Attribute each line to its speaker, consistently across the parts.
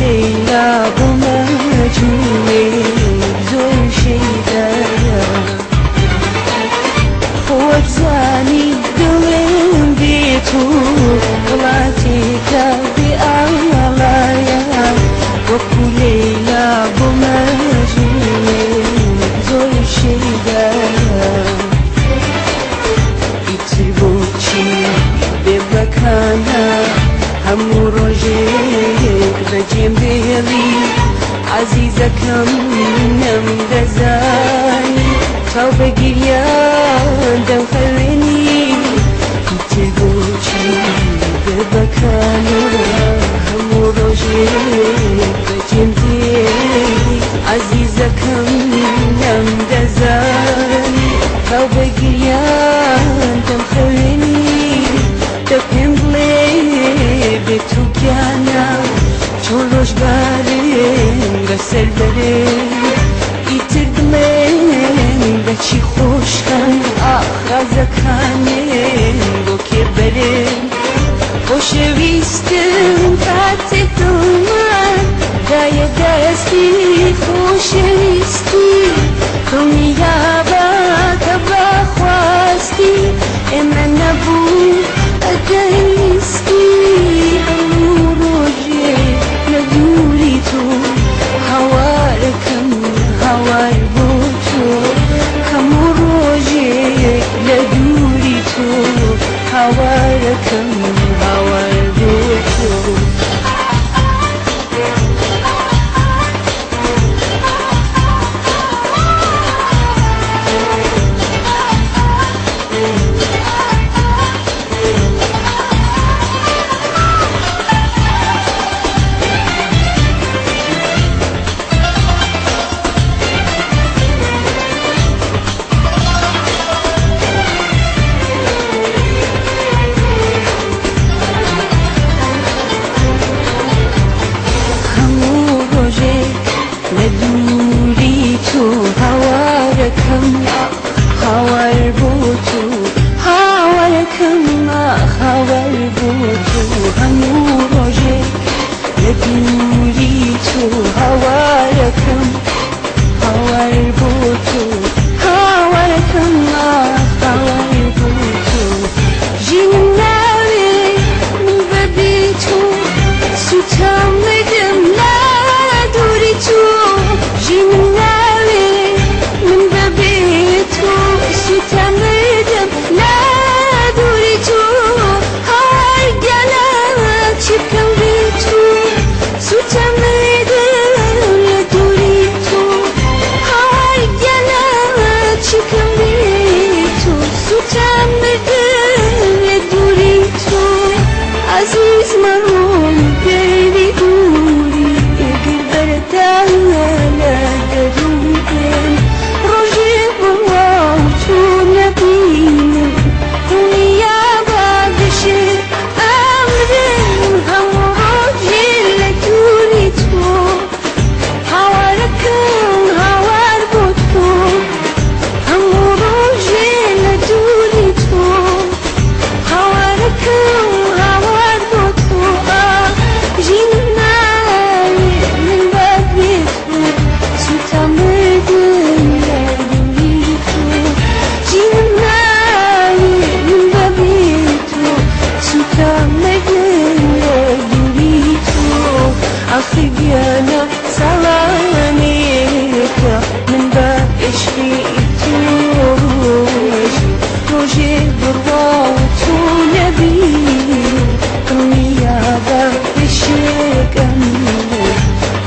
Speaker 1: ليلى بمجنوني زور شيدايا وزاني دلين بيتو طلعتك بأعلايا وكل ليلى بمجنوني زور شيدايا يتبوكي ببكانا همو روجيك بجنبي عزيزكم نم دزاني توبة قريان دم خليني تقولشي ببكانا همو روجيك بجنبي عزيزكم نم دزاني توبة قريان دم خليني تفهم بتوكيانا چولوش بارين بسر برين يتردمين بچي خوشخان آخرازكانين بوكي برين خوشويستم تاتي دلمان داية دستي خوشويستي خوني يابا تبا خواستي اما نبو أدايستي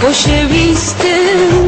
Speaker 1: خوشویستم